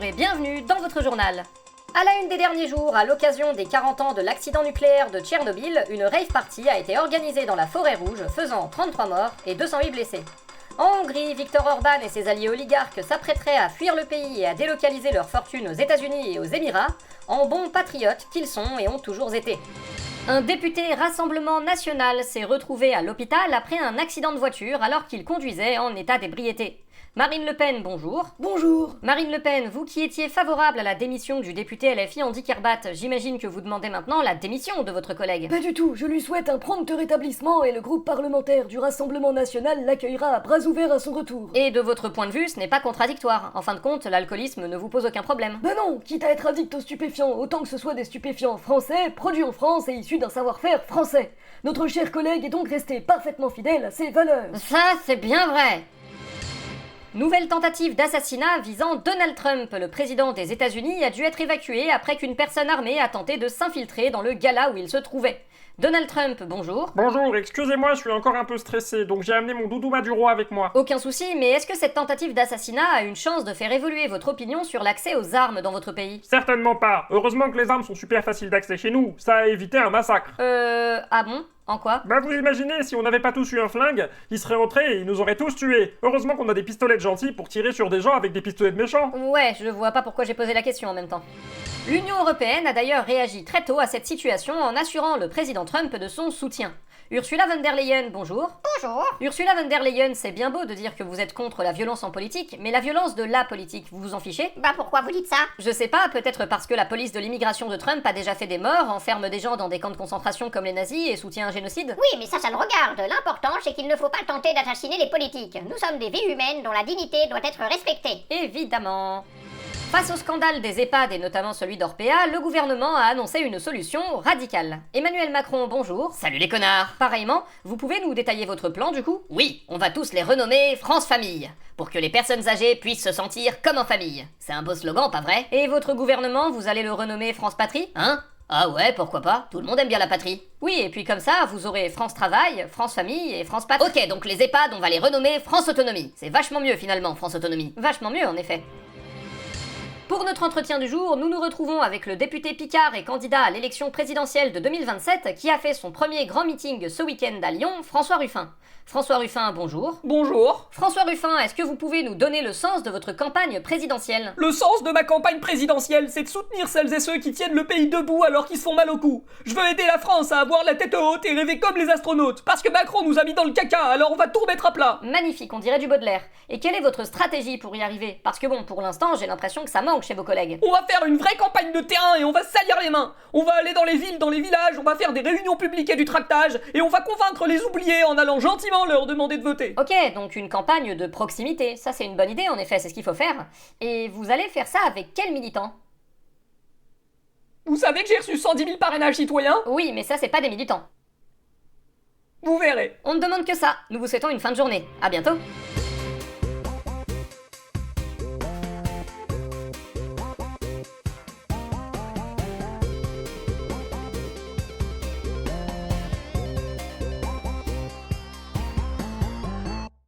bonjour et bienvenue dans votre journal. À la une des derniers jours, à l'occasion des 40 ans de l'accident nucléaire de Tchernobyl, une rave party a été organisée dans la forêt rouge, faisant 33 morts et 208 blessés. En Hongrie, Viktor Orban et ses alliés oligarques s'apprêteraient à fuir le pays et à délocaliser leur fortune aux États-Unis et aux Émirats, en bons patriotes qu'ils sont et ont toujours été. Un député Rassemblement National s'est retrouvé à l'hôpital après un accident de voiture alors qu'il conduisait en état d'ébriété. Marine Le Pen, bonjour. Bonjour. Marine Le Pen, vous qui étiez favorable à la démission du député LFI Andy Kerbat, j'imagine que vous demandez maintenant la démission de votre collègue. Pas du tout, je lui souhaite un prompt rétablissement et le groupe parlementaire du Rassemblement National l'accueillera à bras ouverts à son retour. Et de votre point de vue, ce n'est pas contradictoire. En fin de compte, l'alcoolisme ne vous pose aucun problème. Ben non, quitte à être addict aux stupéfiants, autant que ce soit des stupéfiants français, produits en France et issus d'un savoir-faire français. Notre cher collègue est donc resté parfaitement fidèle à ses valeurs. Ça, c'est bien vrai. Nouvelle tentative d'assassinat visant Donald Trump, le président des États-Unis, a dû être évacué après qu'une personne armée a tenté de s'infiltrer dans le gala où il se trouvait. Donald Trump, bonjour. Bonjour, excusez-moi, je suis encore un peu stressé, donc j'ai amené mon doudou Maduro avec moi. Aucun souci, mais est-ce que cette tentative d'assassinat a une chance de faire évoluer votre opinion sur l'accès aux armes dans votre pays? Certainement pas. Heureusement que les armes sont super faciles d'accès chez nous, ça a évité un massacre. Ah bon? En quoi? Bah vous imaginez, si on n'avait pas tous eu un flingue, ils seraient rentrés et ils nous auraient tous tués. Heureusement qu'on a des pistolets de gentils pour tirer sur des gens avec des pistolets de méchants. Ouais, je vois pas pourquoi j'ai posé la question en même temps. L'Union européenne a d'ailleurs réagi très tôt à cette situation en assurant le président Trump de son soutien. Ursula von der Leyen, bonjour. Bonjour. Ursula von der Leyen, c'est bien beau de dire que vous êtes contre la violence en politique, mais la violence de la politique, vous vous en fichez? Bah pourquoi vous dites ça? Je sais pas, peut-être parce que la police de l'immigration de Trump a déjà fait des morts, enferme des gens dans des camps de concentration comme les nazis et soutient un génocide? Oui, mais ça le regarde. L'important, c'est qu'il ne faut pas tenter d'assassiner les politiques. Nous sommes des vies humaines dont la dignité doit être respectée. Évidemment. Face au scandale des EHPAD et notamment celui d'Orpea, le gouvernement a annoncé une solution radicale. Emmanuel Macron, bonjour. Salut les connards. Pareillement, vous pouvez nous détailler votre plan du coup? Oui, on va tous les renommer France Famille, pour que les personnes âgées puissent se sentir comme en famille. C'est un beau slogan, pas vrai? Et votre gouvernement, vous allez le renommer France Patrie? Hein? Ah ouais, pourquoi pas? Tout le monde aime bien la patrie. Oui, et puis comme ça, vous aurez France Travail, France Famille et France Patrie. Ok, donc les EHPAD, on va les renommer France Autonomie. C'est vachement mieux finalement, France Autonomie. Vachement mieux en effet. Pour notre entretien du jour, nous nous retrouvons avec le député Picard et candidat à l'élection présidentielle de 2027 qui a fait son premier grand meeting ce week-end à Lyon, François Ruffin. François Ruffin, bonjour. Bonjour. François Ruffin, est-ce que vous pouvez nous donner le sens de votre campagne présidentielle? Le sens de ma campagne présidentielle, c'est de soutenir celles et ceux qui tiennent le pays debout alors qu'ils se font mal au cou. Je veux aider la France à avoir la tête haute et rêver comme les astronautes. Parce que Macron nous a mis dans le caca, alors on va tout remettre à plat. Magnifique, on dirait du Baudelaire. Et quelle est votre stratégie pour y arriver? Parce que bon, pour l'instant, j'ai l'impression que ça manque chez vos collègues. On va faire une vraie campagne de terrain et on va salir les mains. On va aller dans les villes, dans les villages, on va faire des réunions publiques et du tractage, et on va convaincre les oubliés en allant gentiment leur demander de voter. Ok, donc une campagne de proximité, ça c'est une bonne idée en effet, c'est ce qu'il faut faire. Et vous allez faire ça avec quels militants? Vous savez que j'ai reçu 110 000 parrainages citoyens? Oui, mais ça c'est pas des militants. Vous verrez. On ne demande que ça, nous vous souhaitons une fin de journée. À bientôt.